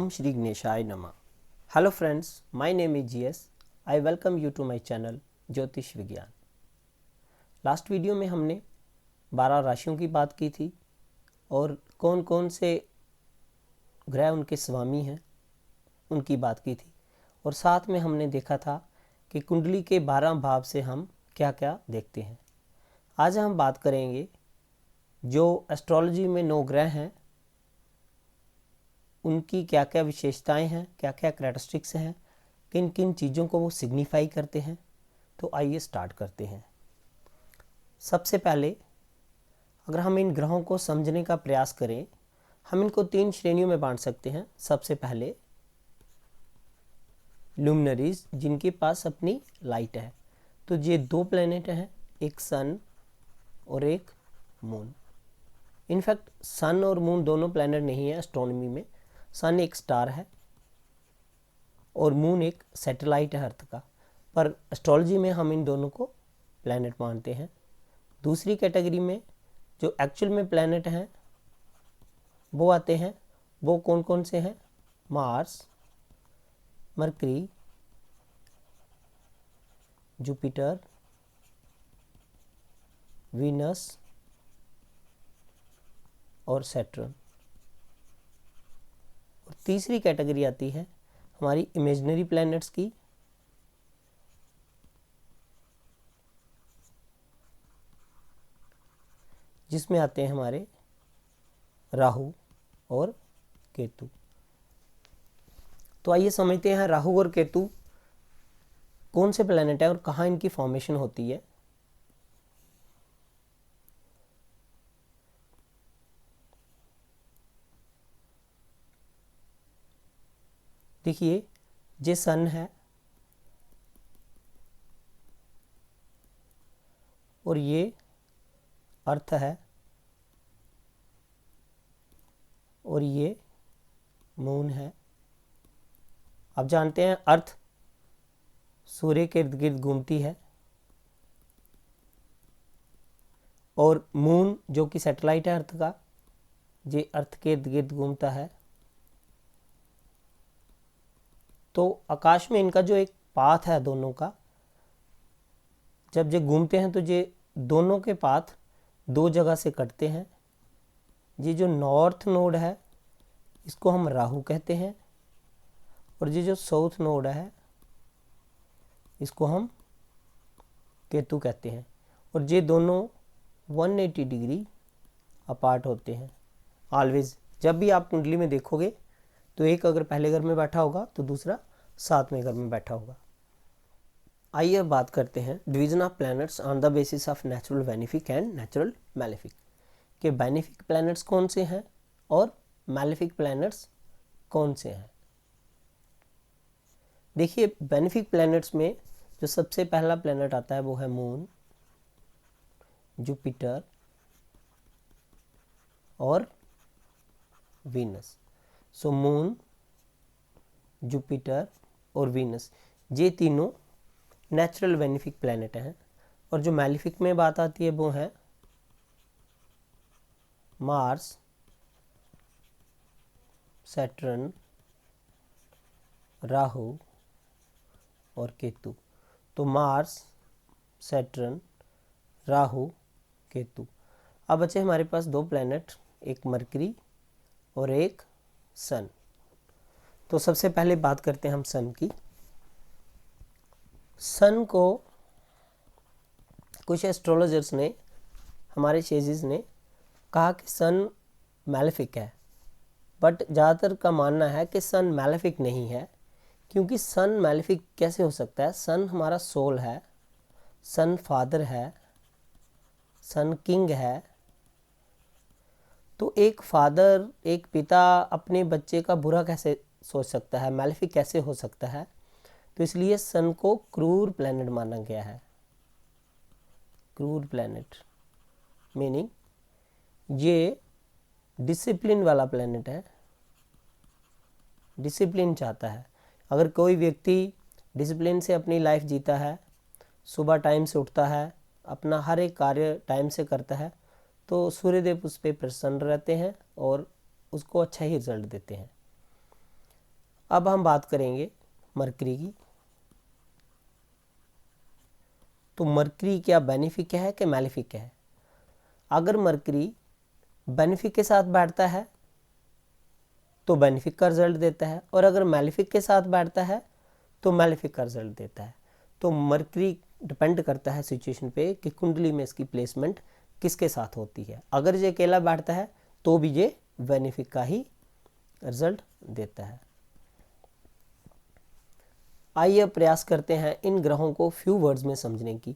Om Shri Ganeshaya Nama. Hello friends, my name is GS. I welcome you to my channel ज्योतिष विज्ञान। Last video में हमने 12 राशियों की बात की थी और कौन कौन से ग्रह उनके स्वामी हैं उनकी बात की थी, और साथ में हमने देखा था कि कुंडली के 12 भाव से हम क्या क्या देखते हैं। आज हम बात करेंगे जो एस्ट्रोलॉजी में 9 ग्रह हैं उनकी क्या क्या विशेषताएं हैं, क्या क्या कैरेक्टरिस्टिक्स हैं, किन किन चीज़ों को वो सिग्निफाई करते हैं। तो आइए स्टार्ट करते हैं। सबसे पहले अगर हम इन ग्रहों को समझने का प्रयास करें, हम इनको 3 श्रेणियों में बांट सकते हैं। सबसे पहले लुमिनरीज, जिनके पास अपनी लाइट है। तो ये 2 प्लैनेट हैं, एक सन और एक मून। इनफैक्ट सन और मून दोनों प्लैनेट नहीं है एस्ट्रोनॉमी में। सन एक स्टार है और मून एक सैटेलाइट है अर्थ का, पर एस्ट्रोलॉजी में हम इन दोनों को प्लैनेट मानते हैं। दूसरी कैटेगरी में जो एक्चुअल में प्लैनेट हैं वो आते हैं। वो कौन कौन से हैं? मार्स, मरकरी, जुपिटर, वीनस और सैटर्न। और तीसरी कैटेगरी आती है हमारी इमेजिनरी प्लैनेट्स की, जिसमें आते हैं हमारे राहु और केतु। तो आइए समझते हैं राहु और केतु कौन से प्लैनेट है और कहाँ इनकी फॉर्मेशन होती है। देखिए, ये सन है और ये अर्थ है और ये मून है। आप जानते हैं अर्थ सूर्य के इर्द गिर्द घूमती है और मून जो कि सैटेलाइट है अर्थ का, ये अर्थ के इर्द गिर्द घूमता है। तो आकाश में इनका जो एक पाथ है दोनों का, जब ये घूमते हैं तो ये दोनों के पाथ 2 जगह से कटते हैं। ये जो नॉर्थ नोड है इसको हम राहु कहते हैं और ये जो साउथ नोड है इसको हम केतु कहते हैं। और ये दोनों 180 डिग्री अपार्ट होते हैं ऑलवेज। जब भी आप कुंडली में देखोगे तो एक अगर पहले घर में बैठा होगा तो दूसरा साथ में घर में बैठा होगा। आइए अब बात करते हैं division of planets on the basis of natural benefic and natural malefic, के बेनिफिक प्लैनेट्स कौन से हैं और मैलेफिक प्लैनेट्स कौन से हैं। देखिए, बेनिफिक प्लैनेट्स में जो सबसे पहला प्लैनेट आता है वो है मून, जुपिटर और वीनस। सो मून, जुपिटर और वीनस, ये तीनों नेचुरल बेनिफिक प्लैनेट हैं। और जो मैलिफिक में बात आती है वो है मार्स, सैटर्न, राहु और केतु। तो मार्स, सैटर्न, राहु, केतु। अब बचे हमारे पास 2 प्लैनेट, एक मरकरी और एक सन। तो सबसे पहले बात करते हैं हम सन की। सन को कुछ एस्ट्रोलॉजर्स ने, हमारे शेजिस ने कहा कि सन मैलेफिक है, बट ज़्यादातर का मानना है कि सन मैलेफिक नहीं है। क्योंकि सन मैलेफिक कैसे हो सकता है? सन हमारा सोल है, सन फादर है, सन किंग है। तो एक फादर, एक पिता अपने बच्चे का बुरा कैसे सोच सकता है, मैलेफिक कैसे हो सकता है? तो इसलिए सन को क्रूर प्लैनेट माना गया है। क्रूर प्लैनेट मीनिंग ये डिसिप्लिन वाला प्लैनेट है, डिसिप्लिन चाहता है। अगर कोई व्यक्ति डिसिप्लिन से अपनी लाइफ जीता है, सुबह टाइम से उठता है, अपना हर एक कार्य टाइम से करता है, तो सूर्यदेव उस पर प्रसन्न रहते हैं और उसको अच्छा ही रिजल्ट देते हैं। अब हम बात करेंगे मरकरी की। तो मरकरी क्या बेनिफिक है कि मैलिफिक है? अगर मरकरी बेनिफिक के साथ बैठता है तो बेनिफिक का रिजल्ट देता है, और अगर मैलिफिक के साथ बैठता है तो मैलिफिक का रिजल्ट देता है। तो मरकरी डिपेंड करता है सिचुएशन पे कि कुंडली में इसकी प्लेसमेंट किसके साथ होती है। अगर ये अकेला बैठता है तो भी ये बेनिफिक का ही रिजल्ट देता है। आइए प्रयास करते हैं इन ग्रहों को फ्यू वर्ड्स में समझने की।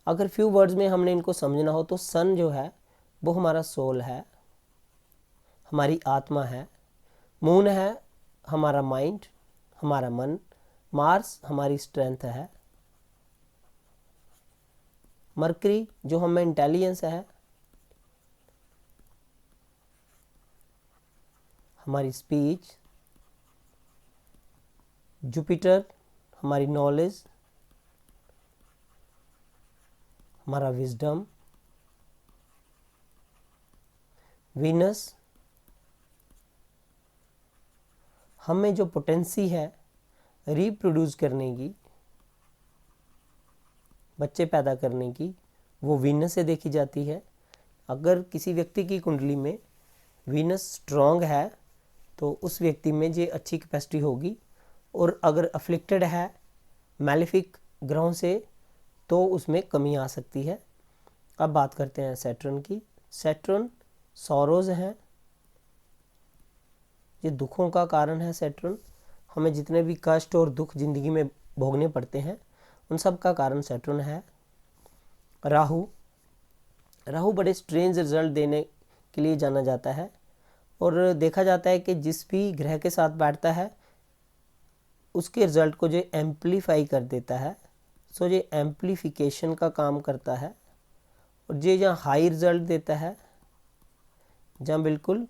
अगर फ्यू वर्ड्स में हमने इनको समझना हो तो सन जो है वो हमारा सोल है, हमारी आत्मा है। मून है हमारा माइंड, हमारा मन। मार्स हमारी स्ट्रेंथ है। मरकरी जो हमें इंटेलिजेंस है, हमारी स्पीच। जुपिटर हमारी नॉलेज, हमारा विजडम। वीनस हमें जो पोटेंसी है रिप्रोड्यूस करने की, बच्चे पैदा करने की, वो वीनस से देखी जाती है। अगर किसी व्यक्ति की कुंडली में वीनस स्ट्रॉन्ग है तो उस व्यक्ति में ये अच्छी कैपेसिटी होगी, और अगर अफ्लिक्टेड है मैलिफिक ग्रहों से तो उसमें कमी आ सकती है। अब बात करते हैं सैटर्न की। सैटर्न सॉरोज हैं, ये दुखों का कारण है। सैटर्न हमें जितने भी कष्ट और दुख जिंदगी में भोगने पड़ते हैं उन सब का कारण सैटर्न है। राहु, राहु बड़े स्ट्रेंज रिजल्ट देने के लिए जाना जाता है, और देखा जाता है कि जिस भी ग्रह के साथ बैठता है उसके रिजल्ट को जो एम्पलीफाई कर देता है। सो ये एम्पलीफिकेशन का काम करता है, और ये जहाँ हाई रिजल्ट देता है जहाँ बिल्कुल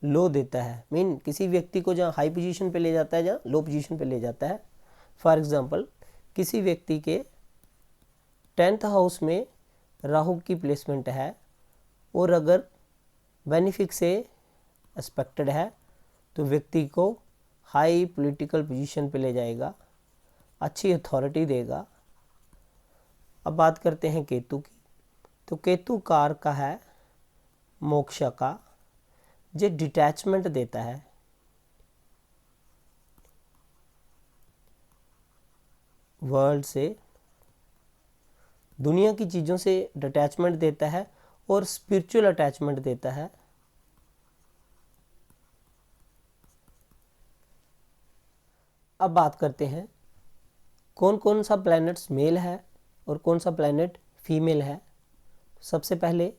लो देता है। मीन किसी व्यक्ति को जहाँ हाई पोजीशन पे ले जाता है जहाँ लो पोजीशन पे ले जाता है। फॉर एग्जांपल किसी व्यक्ति के 10th हाउस में राहु की प्लेसमेंट है और अगर बेनिफिक से एस्पेक्टेड है तो व्यक्ति को हाई पॉलिटिकल पोजीशन पे ले जाएगा, अच्छी अथॉरिटी देगा। अब बात करते हैं केतु की। तो केतु कार का है मोक्ष का, जो डिटैचमेंट देता है। वर्ल्ड से, दुनिया की चीज़ों से डिटैचमेंट देता है और स्पिरिचुअल अटैचमेंट देता है। अब बात करते हैं कौन कौन सा प्लैनेट्स मेल है और कौन सा प्लैनेट फीमेल है। सबसे पहले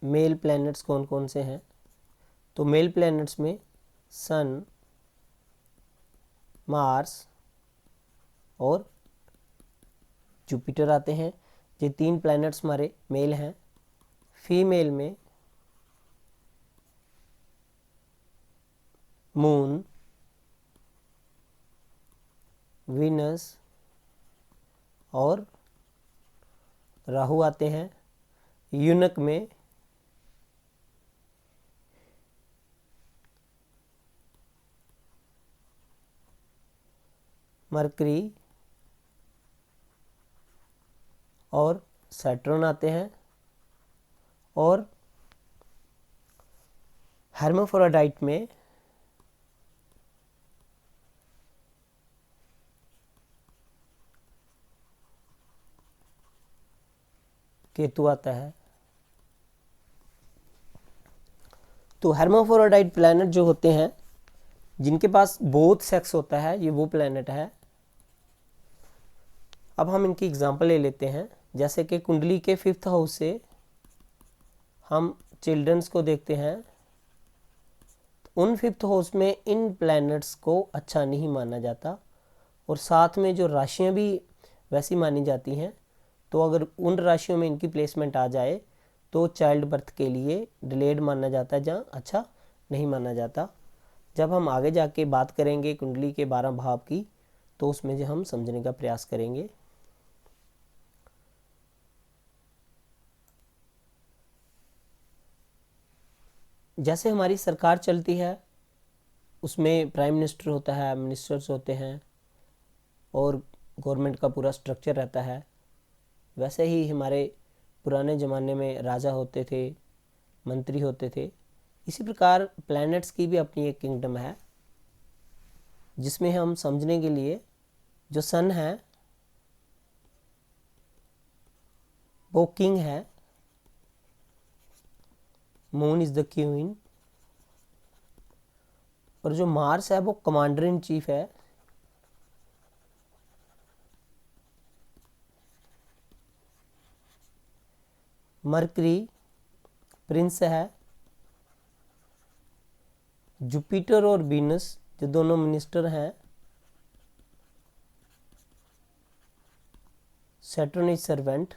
मेल प्लैनेट्स कौन कौन से हैं? तो मेल प्लैनेट्स में सन, मार्स और जुपिटर आते हैं। ये 3 प्लैनेट्स हमारे मेल हैं। फीमेल में मून, वीनस और राहु आते हैं। यूनक में मरकरी और सैटर्न आते हैं, और हेर्माफ्रोडाइट में केतु आता है। तो हेर्माफ्रोडाइट प्लैनेट जो होते हैं जिनके पास बोथ सेक्स होता है, ये वो प्लैनेट है। अब हम इनकी एग्जांपल ले लेते हैं। जैसे कि कुंडली के 5th हाउस से हम चिल्ड्रंस को देखते हैं, उन 5th हाउस में इन प्लैनेट्स को अच्छा नहीं माना जाता, और साथ में जो राशियां भी वैसी मानी जाती हैं। तो अगर उन राशियों में इनकी प्लेसमेंट आ जाए तो चाइल्ड बर्थ के लिए डिलेड माना जाता है, जहाँ अच्छा नहीं माना जाता। जब हम आगे जाके बात करेंगे कुंडली के 12 भाव की तो उसमें जो हम समझने का प्रयास करेंगे। जैसे हमारी सरकार चलती है उसमें प्राइम मिनिस्टर होता है, मिनिस्टर्स होते हैं और गवर्नमेंट का पूरा स्ट्रक्चर रहता है, वैसे ही हमारे पुराने ज़माने में राजा होते थे, मंत्री होते थे। इसी प्रकार प्लैनेट्स की भी अपनी एक किंगडम है, जिसमें हम समझने के लिए जो सन है वो किंग है, मून इज़ द क्वीन, और जो मार्स है वो कमांडर इन चीफ है, मरकरी प्रिंस है, जुपिटर और वीनस जो दोनों मिनिस्टर हैं, सैटर्न इज सर्वेंट,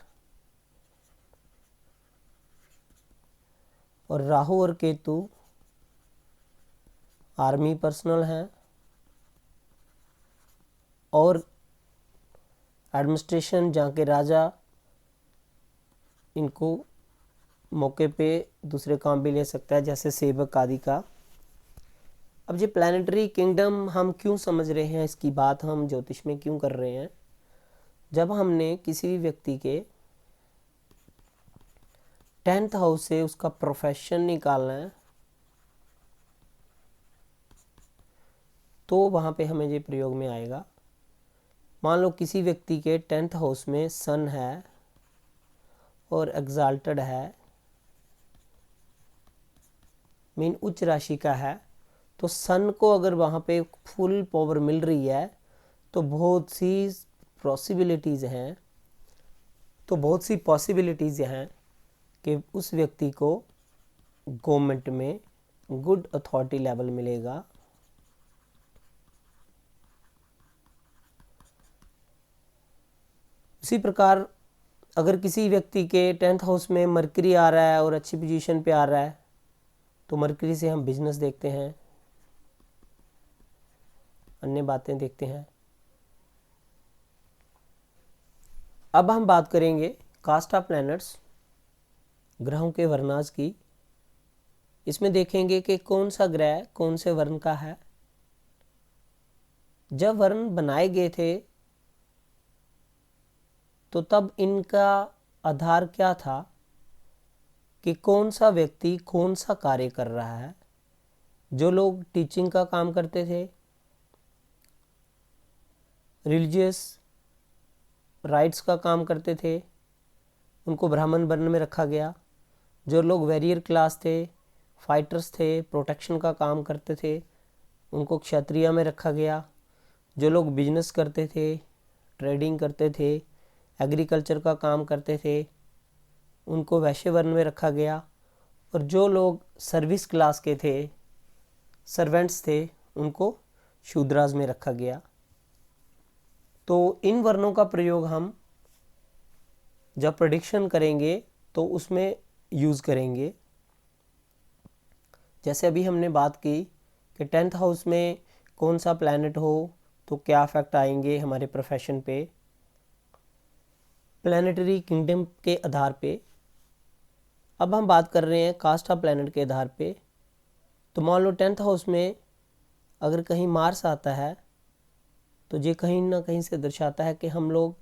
और राहु और केतु आर्मी पर्सनल हैं और एडमिनिस्ट्रेशन, जहाँ के राजा इनको मौके पे दूसरे काम भी ले सकता है, जैसे सेवक आदि का। अब ये प्लानिटरी किंगडम हम क्यों समझ रहे हैं, इसकी बात हम ज्योतिष में क्यों कर रहे हैं? जब हमने किसी भी व्यक्ति के 10th हाउस से उसका प्रोफेशन निकालना है तो वहाँ पे हमें ये प्रयोग में आएगा। मान लो किसी व्यक्ति के 10th हाउस में सन है और एग्जाल्टेड है, मीन उच्च राशि का है, तो सन को अगर वहाँ पे फुल पावर मिल रही है तो बहुत सी पॉसिबिलिटीज़ हैं कि उस व्यक्ति को गवर्नमेंट में गुड अथॉरिटी लेवल मिलेगा। उसी प्रकार अगर किसी व्यक्ति के 10th हाउस में मरकरी आ रहा है और अच्छी पोजीशन पे आ रहा है तो मरकरी से हम बिजनेस देखते हैं, अन्य बातें देखते हैं। अब हम बात करेंगे कास्ट ऑफ प्लैनेट्स, ग्रहों के वर्णाज की। इसमें देखेंगे कि कौन सा ग्रह कौन से वर्ण का है। जब वर्ण बनाए गए थे तो तब इनका आधार क्या था कि कौन सा व्यक्ति कौन सा कार्य कर रहा है। जो लोग टीचिंग का काम करते थे, रिलीजियस राइट्स का काम करते थे, उनको ब्राह्मण वर्ण में रखा गया। जो लोग वैरियर क्लास थे, फाइटर्स थे, प्रोटेक्शन का काम करते थे, उनको क्षत्रिय में रखा गया। जो लोग बिजनेस करते थे, ट्रेडिंग करते थे, एग्रीकल्चर का काम करते थे, उनको वैश्य वर्ण में रखा गया। और जो लोग सर्विस क्लास के थे, सर्वेंट्स थे, उनको शूद्राज में रखा गया। तो इन वर्णों का प्रयोग हम जब प्रेडिक्शन करेंगे तो उसमें यूज़ करेंगे। जैसे अभी हमने बात की कि 10th हाउस में कौन सा प्लैनेट हो तो क्या इफेक्ट आएंगे हमारे प्रोफेशन पे, प्लैनेटरी किंगडम के आधार पे। अब हम बात कर रहे हैं कास्ट ऑफ प्लैनेट के आधार पे। तो मान लो 10th हाउस में अगर कहीं मार्स आता है तो ये कहीं ना कहीं से दर्शाता है कि हम लोग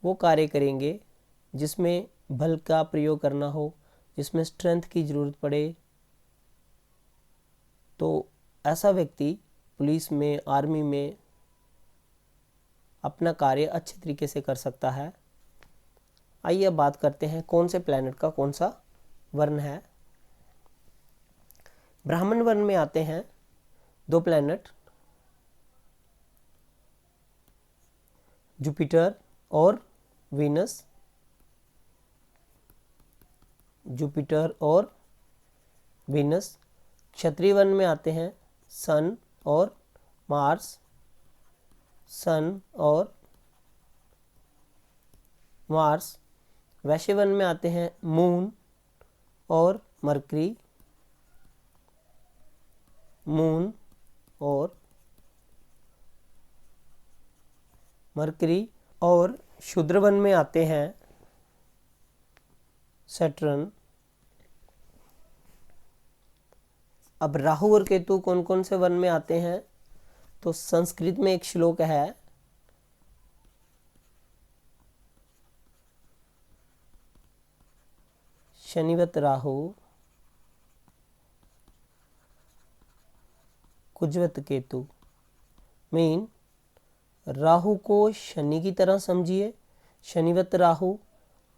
वो कार्य करेंगे जिसमें बल का प्रयोग करना हो, जिसमें स्ट्रेंथ की ज़रूरत पड़े। तो ऐसा व्यक्ति पुलिस में, आर्मी में अपना कार्य अच्छे तरीके से कर सकता है। आइए अब बात करते हैं कौन से प्लैनेट का कौन सा वर्ण है। ब्राह्मण वर्ण में आते हैं 2 प्लैनेट, जुपिटर और वीनस। जुपिटर और वीनस। क्षत्रिय वर्ण में आते हैं सन और मार्स। सन और मार्स। वैश्य वर्ण में आते हैं मून और मरकरी। मून और मरकरी। और शूद्र वर्ण में आते हैं सैटर्न अब राहु और केतु कौन कौन से वन में आते हैं, तो संस्कृत में एक श्लोक है, शनिवत राहु कुजवत केतु। मीन राहु को शनि की तरह समझिए, शनिवत राहु,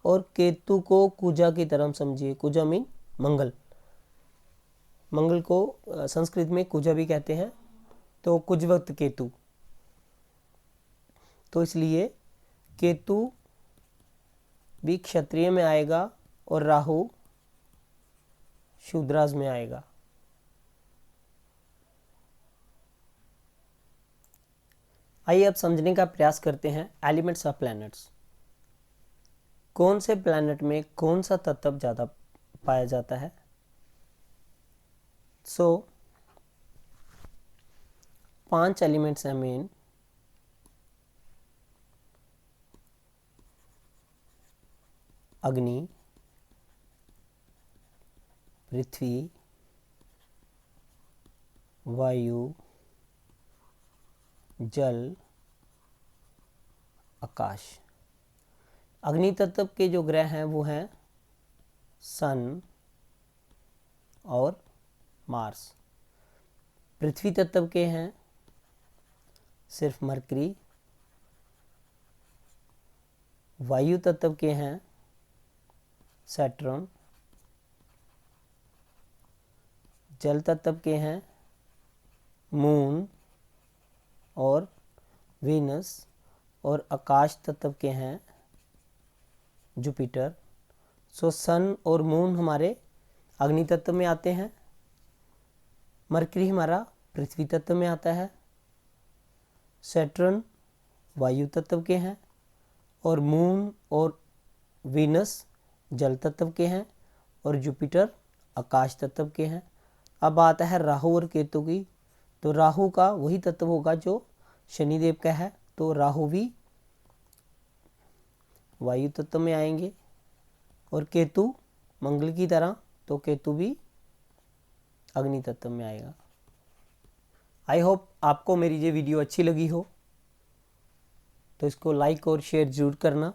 और केतु को कुजा की तरह समझिए। कुजा मीन मंगल, मंगल को संस्कृत में कुजा भी कहते हैं, तो कुजवत केतु। तो इसलिए केतु भी क्षत्रिय में आएगा और राहु शूद्राज में आएगा। आइए अब समझने का प्रयास करते हैं एलिमेंट्स ऑफ प्लैनेट्स। कौन से प्लैनेट में कौन सा तत्व ज़्यादा पाया जाता है। सो 5 एलिमेंट्स हैं मेन। अग्नि, पृथ्वी, वायु, जल, आकाश। अग्नि तत्व के जो ग्रह हैं वो हैं सन और मार्स। पृथ्वी तत्व के हैं सिर्फ मरकरी। वायु तत्व के हैं सैटर्न। जल तत्व के हैं मून और वीनस। और आकाश तत्व के हैं जुपिटर। सो सन और मून हमारे अग्नि तत्व में आते हैं। मरकरी हमारा पृथ्वी तत्व में आता है। सैटर्न वायु तत्व के हैं और मून और वीनस जल तत्व के हैं और जुपिटर आकाश तत्व के हैं। अब बात है राहु और केतु की। तो राहु का वही तत्व होगा जो शनिदेव का है, तो राहु भी वायु तत्व में आएंगे। और केतु मंगल की तरह, तो केतु भी अग्नि तत्व में आएगा। आई होप आपको मेरी ये वीडियो अच्छी लगी हो, तो इसको लाइक और शेयर जरूर करना।